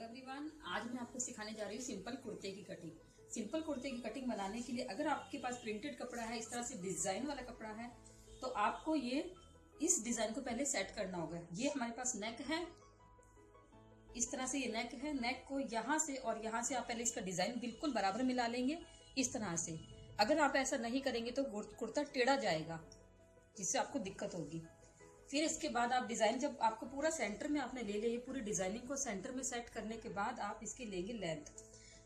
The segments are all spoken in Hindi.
एवरीवन, आज मैं आपको सिखाने जा रही हूँ सिंपल कुर्ते की कटिंग। सिंपल कुर्ते की कटिंग बनाने के लिए अगर आपके पास प्रिंटेड कपड़ा है, इस तरह से डिजाइन वाला कपड़ा है, तो आपको ये इस डिजाइन को पहले सेट करना होगा। ये हमारे पास नेक है, इस तरह से ये नेक है। नेक को यहाँ से और यहाँ से आप पहले इसका डिजाइन बिल्कुल बराबर मिला लेंगे इस तरह से। अगर आप ऐसा नहीं करेंगे तो कुर्ता टेढ़ा जाएगा, जिससे आपको दिक्कत होगी। फिर इसके बाद आप डिजाइन, जब आपको पूरा सेंटर में आपने ले लिया, पूरी डिजाइनिंग को सेंटर में सेट करने के बाद आप इसकी लेंगे लेंथ।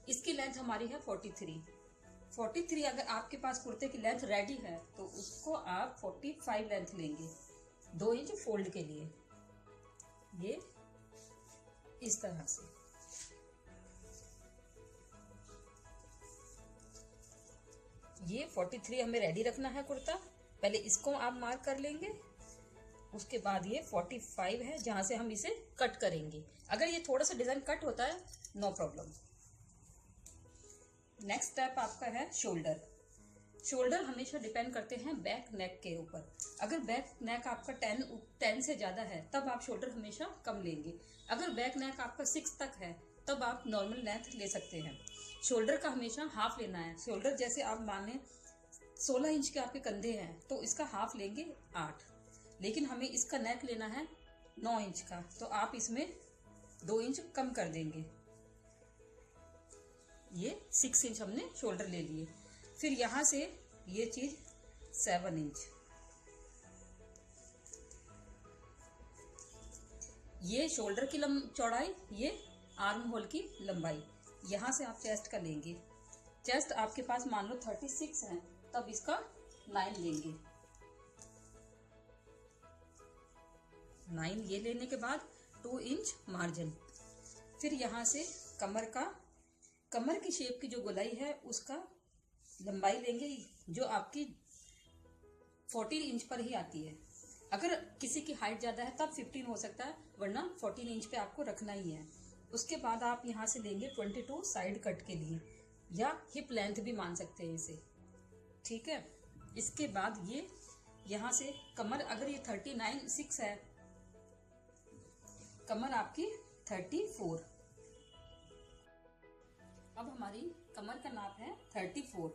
इसकी लेंथ हमारी है 43। अगर आपके पास कुर्ते की लेंथ रेडी है तो उसको आप 45 लेंथ लेंगे 2 इंच फोल्ड के लिए। ये इस तरह से ये 43 हमें रेडी रखना है कुर्ता। पहले इसको आप मार्क कर लेंगे, उसके बाद ये 45 है जहां से हम इसे कट करेंगे। अगर ये थोड़ा सा डिजाइन कट होता है नो प्रॉब्लम। नेक्स्ट स्टेप आपका है शोल्डर। शोल्डर हमेशा डिपेंड करते हैं बैक नेक के ऊपर। अगर बैक नेक आपका 10 से ज्यादा है तब आप शोल्डर हमेशा कम लेंगे। अगर बैक नेक आपका 6 तक है तब आप नॉर्मल लेंथ ले सकते हैं। शोल्डर का हमेशा हाफ लेना है। शोल्डर जैसे आप माने 16 इंच के आपके कंधे हैं तो इसका हाफ लेंगे 8, लेकिन हमें इसका नेक लेना है 9 इंच का, तो आप इसमें 2 इंच कम कर देंगे। ये 6 इंच हमने शोल्डर ले लिए। फिर यहां से ये चीज 7 इंच, ये शोल्डर की चौड़ाई, ये आर्म होल की लंबाई। यहां से आप चेस्ट का लेंगे। चेस्ट आपके पास मान लो 36 है तब इसका 9 लेंगे। 9 ये लेने के बाद 2 इंच मार्जिन। फिर यहां से कमर की शेप की जो गोलाई है उसका लंबाई लेंगे, जो आपकी 14 इंच पर ही आती है। अगर किसी की हाइट ज्यादा है तब 15 हो सकता है, वरना 14 इंच पे आपको रखना ही है। उसके बाद आप यहां से लेंगे 22 साइड कट के लिए, या हिप लेंथ भी मान सकते हैं इसे, ठीक है। इसके बाद ये यहां से कमर, अगर ये 39.6 है, कमर आपकी 34। अब हमारी कमर का नाप है 34।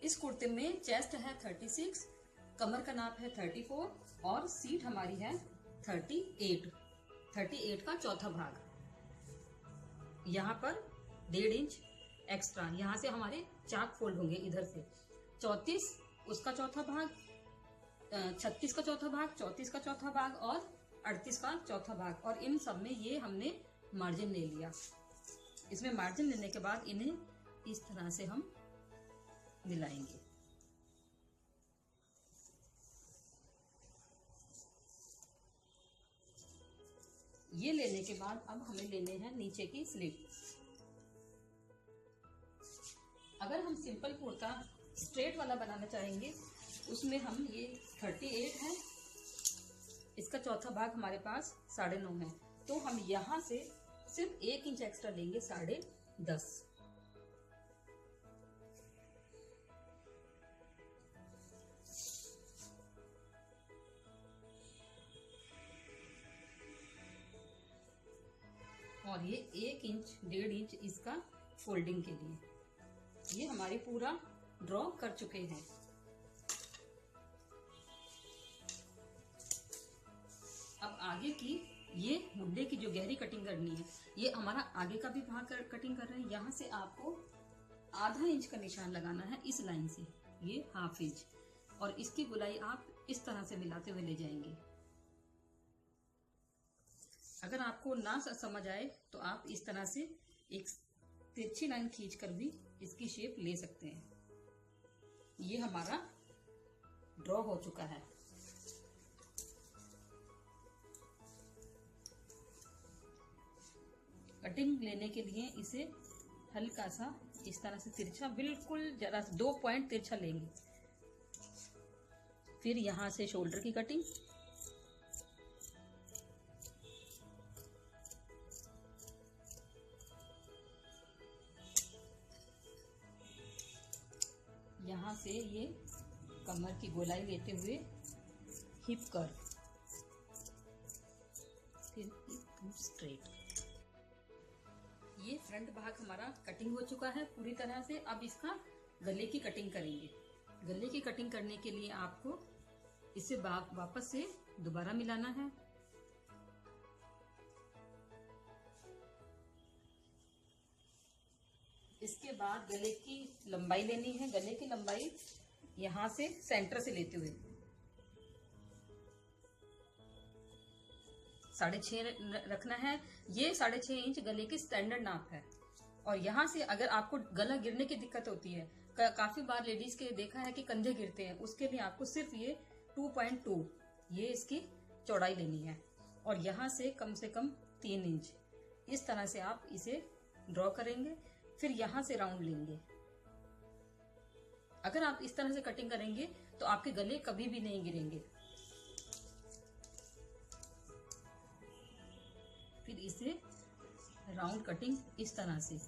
इस कुर्ते में चेस्ट है 36, कमर का नाप है 34 और सीट हमारी है 38 का चौथा भाग। यहाँ पर 1.5 इंच एक्स्ट्रा, यहाँ से हमारे चाक फोल्ड होंगे इधर से। 34 उसका चौथा भाग, 36 का चौथा भाग, 34 का चौथा भाग और 38 का चौथा भाग। और इन सब में ये हमने मार्जिन ले लिया। इसमें मार्जिन लेने के बाद इन्हें इस तरह से हम मिलाएंगे। ये लेने के बाद अब हमें लेने हैं नीचे की स्लिप। अगर हम सिंपल कुर्ता स्ट्रेट वाला बनाना चाहेंगे उसमें हम, ये 38 है, इसका चौथा भाग हमारे पास 9.5 है, तो हम यहां से सिर्फ 1 इंच एक्स्ट्रा लेंगे 10.5। और ये 1 इंच 1.5 इंच इसका फोल्डिंग के लिए। ये हमारे पूरा ड्रॉ कर चुके हैं। अब आगे की ये मुड्डे की जो गहरी कटिंग करनी है, ये हमारा आगे का भी भाग कटिंग कर रहे हैं। यहाँ से आपको ½ इंच का निशान लगाना है इस लाइन से, ये ½ इंच, और इसकी गोलाई आप इस तरह से मिलाते हुए ले जाएंगे। अगर आपको ना समझ आए तो आप इस तरह से एक तिरछी लाइन खींचकर भी इसकी शेप ले सकते हैं। ये हमारा ड्रॉ हो चुका है। कटिंग लेने के लिए इसे हल्का सा इस तरह से तिरछा, बिल्कुल जरा 2 पॉइंट तिरछा लेंगे। फिर यहां से शोल्डर की कटिंग, यहां से ये कमर की गोलाई लेते हुए हिप कर्व, फिर एकदम स्ट्रेट। ये फ्रंट भाग हमारा कटिंग हो चुका है पूरी तरह से। अब इसका गले की कटिंग करेंगे। गले की कटिंग करने के लिए आपको इसे वापस से दोबारा मिलाना है। इसके बाद गले की लंबाई लेनी है। गले की लंबाई यहां से सेंटर से लेते हुए 6.5 रखना है। ये 6.5 इंच गले की स्टैंडर्ड नाप है। और यहाँ से अगर आपको गला गिरने की दिक्कत होती है, काफी बार लेडीज के देखा है कि कंधे गिरते हैं, उसके लिए आपको सिर्फ ये 2.2 ये इसकी चौड़ाई लेनी है। और यहाँ से कम 3 इंच इस तरह से आप इसे ड्रॉ करेंगे। फिर यहाँ से राउंड लेंगे। अगर आप इस तरह से कटिंग करेंगे तो आपके गले कभी भी नहीं गिरेंगे। फिर इसे राउंड कटिंग इस तरह से,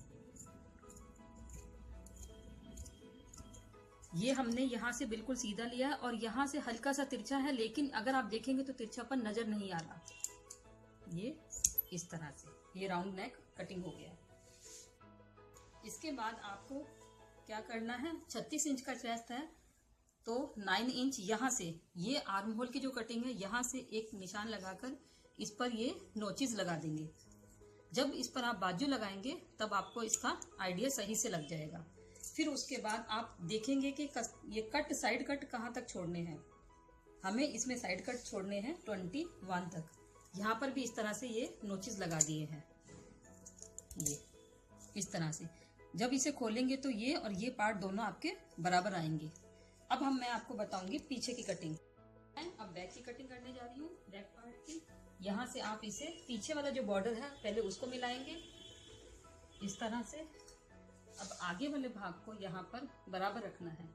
ये हमने यहाँ से बिल्कुल सीधा लिया है और यहाँ से हल्का सा तिरछा है, लेकिन अगर आप देखेंगे तो तिरछापन नजर नहीं आ रहा। ये इस तरह से ये राउंड नेक कटिंग हो गया है। इसके बाद आपको क्या करना है, 36 इंच का चेस्ट है तो 9 इंच यहाँ से ये आर्म होल की जो कटिंग है, यहाँ से एक निशान लगाकर इस पर ये नोचेस लगा देंगे। जब इस पर आप बाजू लगाएंगे तब आपको इसका आइडिया सही से लग जाएगा। फिर उसके बाद आप देखेंगे कि ये कट, साइड कट कहाँ तक छोड़ने हैं। हमें इसमें साइड कट छोड़ने हैं 21 तक। यहाँ पर भी इस तरह से ये नोचेस लगा दिए हैं, ये इस तरह से। जब इसे खोलेंगे तो ये और ये पार्ट दोनों आपके बराबर आएंगे। अब मैं आपको बताऊंगी पीछे की कटिंग। अब बैक की कटिंग करने जा रही हूँ, बैक पार्ट की। यहाँ से आप इसे पीछे वाला जो बॉर्डर है पहले उसको मिलाएंगे इस तरह से। अब आगे वाले भाग को यहाँ पर बराबर रखना है।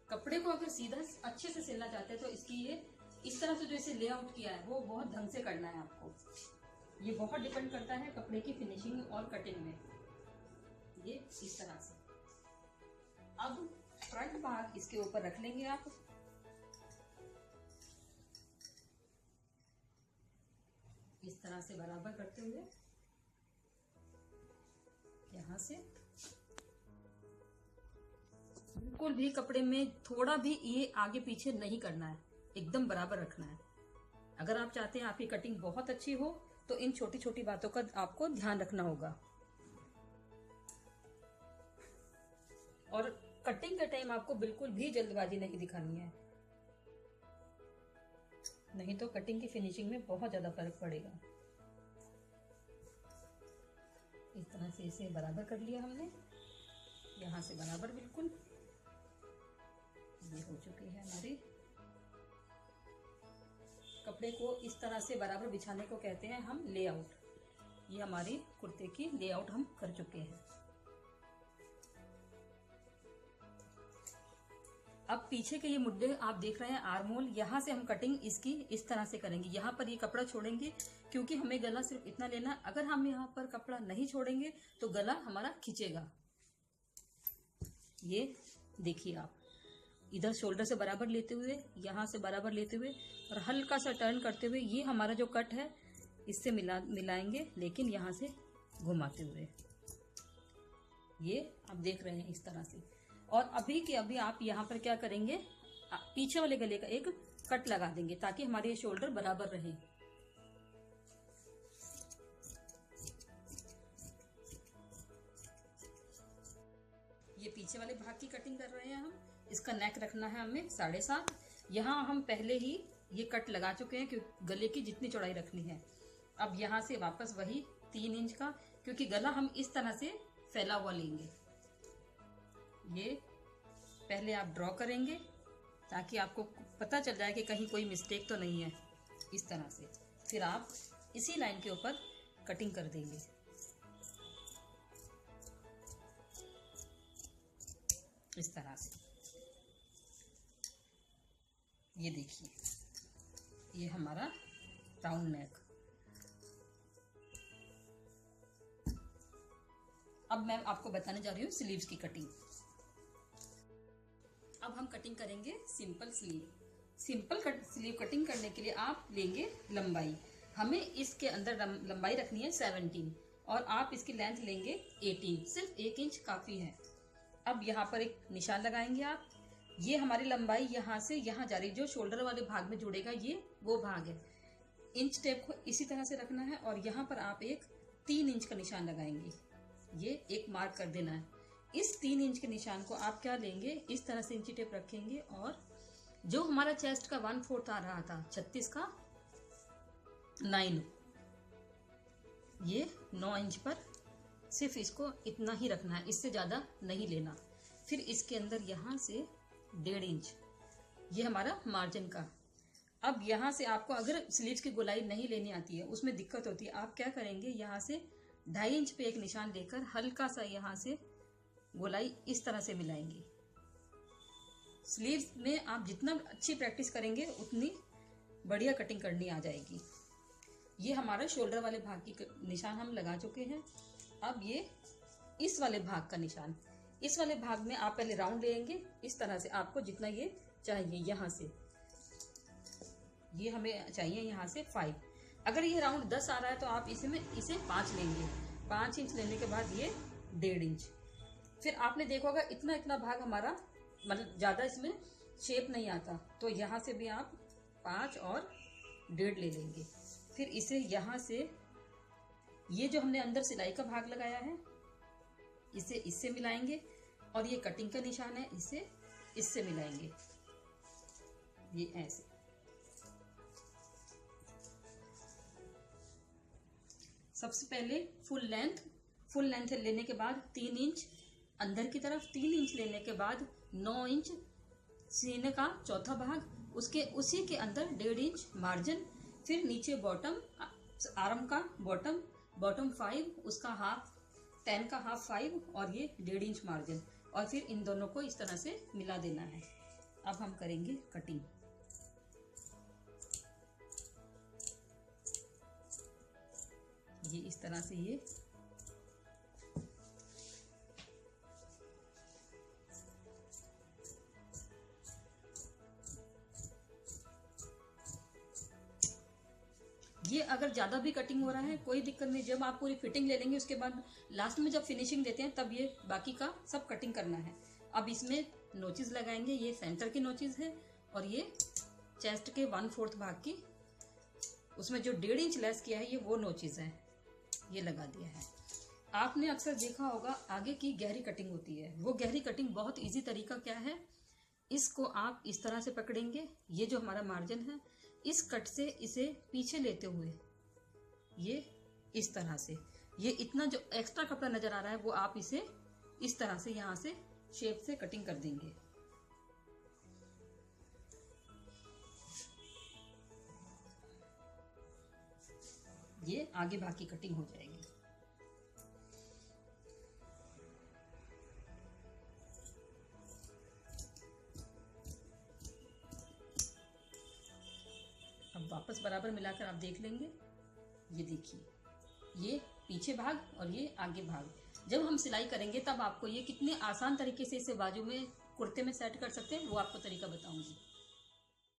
कपड़े को अगर सीधा अच्छे से सिलना चाहते हैं तो इसकी ये इस तरह से जो इसे लेआउट किया है वो बहुत ढंग से करना है आपको। ये बहुत डिपेंड करता है कपड़े की फिनिशिंग और कटिंग में। ये इस तरह से। अब फ्रंट भाग इसके ऊपर रख लेंगे आप। इस तरह से बराबर करते हुए यहाँ से बिल्कुल भी कपड़े में थोड़ा भी ये आगे पीछे नहीं करना है, एकदम बराबर रखना है। अगर आप चाहते हैं आपकी कटिंग बहुत अच्छी हो तो इन छोटी छोटी बातों का आपको ध्यान रखना होगा। और कटिंग के टाइम आपको बिल्कुल भी जल्दबाजी नहीं दिखानी है, नहीं तो कटिंग की फिनिशिंग में बहुत ज्यादा फर्क पड़ेगा। इस तरह से इसे बराबर कर लिया हमने, यहाँ से बराबर बिल्कुल। ये हो चुकी है हमारी। कपड़े को इस तरह से बराबर बिछाने को कहते हैं हम लेआउट। ये हमारी कुर्ते की लेआउट हम कर चुके हैं। अब पीछे के ये मुद्दे आप देख रहे हैं आर्म होल, यहाँ से हम कटिंग इसकी इस तरह से करेंगे। यहाँ पर ये कपड़ा छोड़ेंगे क्योंकि हमें गला सिर्फ इतना लेना है। अगर हम यहाँ पर कपड़ा नहीं छोड़ेंगे तो गला हमारा खींचेगा। ये देखिए आप इधर शोल्डर से बराबर लेते हुए, यहाँ से बराबर लेते हुए और हल्का सा टर्न करते हुए ये हमारा जो कट है इससे मिलाएंगे, लेकिन यहाँ से घुमाते हुए। ये आप देख रहे हैं इस तरह से। और अभी के अभी आप यहाँ पर क्या करेंगे, पीछे वाले गले का एक कट लगा देंगे ताकि हमारे शोल्डर बराबर रहे। ये पीछे वाले भाग की कटिंग कर रहे हैं हम। इसका नेक रखना है हमें 7.5। यहाँ हम पहले ही ये कट लगा चुके हैं क्योंकि गले की जितनी चौड़ाई रखनी है। अब यहाँ से वापस वही 3 इंच का, क्योंकि गला हम इस तरह से फैला हुआ लेंगे। ये पहले आप ड्रॉ करेंगे ताकि आपको पता चल जाए कि कहीं कोई मिस्टेक तो नहीं है, इस तरह से। फिर आप इसी लाइन के ऊपर कटिंग कर देंगे। इस तरह से ये देखिए, ये हमारा राउंड नेक। अब मैं आपको बताने जा रही हूँ स्लीव्स की कटिंग। अब हम कटिंग करेंगे सिंपल स्लीव। स्लीव कटिंग करने के लिए आप लेंगे लंबाई। हमें इसके अंदर लंबाई रखनी है 17 और आप इसकी लेंथ लेंगे 18, सिर्फ 1 इंच काफी है। अब यहाँ पर एक निशान लगाएंगे आप। ये हमारी लंबाई यहाँ से यहाँ जा रही, जो शोल्डर वाले भाग में जुड़ेगा ये वो भाग है। इंच टेप को इसी तरह से रखना है और यहाँ पर आप एक 3 इंच का निशान लगाएंगे। ये एक मार्क कर देना है। इस 3 इंच के निशान को आप क्या लेंगे, इस तरह से इंची टेप रखेंगे और जो हमारा चेस्ट का 1/4 आ रहा था 36 का 9, ये 9 इंच पर सिर्फ इसको इतना ही रखना है, इससे ज्यादा नहीं लेना। फिर इसके अंदर यहाँ से 1.5 इंच, ये हमारा मार्जिन का। अब यहाँ से आपको अगर स्लीव्स की गोलाई नहीं लेनी आती है, उसमें दिक्कत होती है, आप क्या करेंगे, यहाँ से 2.5 इंच पे एक निशान लेकर हल्का सा यहाँ से गोलाई इस तरह से मिलाएंगे। स्लीव्स में आप जितना अच्छी प्रैक्टिस करेंगे उतनी बढ़िया कटिंग करनी आ जाएगी। ये हमारा शोल्डर वाले भाग की निशान हम लगा चुके हैं। अब ये इस वाले भाग का निशान, इस वाले भाग में आप पहले राउंड लेंगे इस तरह से, आपको जितना ये चाहिए, यहाँ से ये हमें चाहिए यहाँ से 5। अगर ये राउंड 10 आ रहा है तो आप इसे 5 लेंगे। 5 इंच लेने के बाद ये 1.5 इंच। फिर आपने देखा होगा इतना भाग हमारा मतलब ज्यादा इसमें शेप नहीं आता, तो यहाँ से भी आप 5 और 1.5 ले लेंगे। फिर इसे यहाँ से ये जो हमने अंदर सिलाई का भाग लगाया है इसे इससे मिलाएंगे और ये कटिंग का निशान है, इसे इससे मिलाएंगे, ये ऐसे। सबसे पहले फुल लेंथ लेने के बाद 3 इंच अंदर की तरफ, 3 इंच लेने के बाद 9 इंच सीने का चौथा भाग, उसी के अंदर 1.5 इंच मार्जिन। फिर नीचे बॉटम, आर्म का बॉटम 5, उसका हाफ 10 का हाफ 5 और ये 1.5 इंच मार्जिन, और फिर इन दोनों को इस तरह से मिला देना है। अब हम करेंगे कटिंग। ये इस तरह से ये अगर ज्यादा भी कटिंग हो रहा है कोई दिक्कत नहीं, जब आप पूरी फिटिंग ले लेंगे उसके बाद लास्ट में जब फिनिशिंग देते हैं तब ये बाकी का सब कटिंग करना है। अब इसमें नोचेस लगाएंगे, ये सेंटर की नोचेस है और ये चेस्ट के 1/4 भाग की, उसमें जो 1.5 इंच लेस किया है ये वो नोचेस है, ये लगा दिया है। आपने अक्सर देखा होगा आगे की गहरी कटिंग होती है, वो गहरी कटिंग बहुत इजी तरीका क्या है, इसको आप इस तरह से पकड़ेंगे, ये जो हमारा मार्जिन है इस कट से इसे पीछे लेते हुए ये इस तरह से, ये इतना जो एक्स्ट्रा कपड़ा नजर आ रहा है वो आप इसे इस तरह से यहाँ से शेप से कटिंग कर देंगे। ये आगे भाग की कटिंग हो जाएगी। अब वापस बराबर मिलाकर आप देख लेंगे, ये देखिए ये पीछे भाग और ये आगे भाग। जब हम सिलाई करेंगे तब आपको ये कितने आसान तरीके से इसे बाजू में कुर्ते में सेट कर सकते हैं वो आपको तरीका बताऊंगी।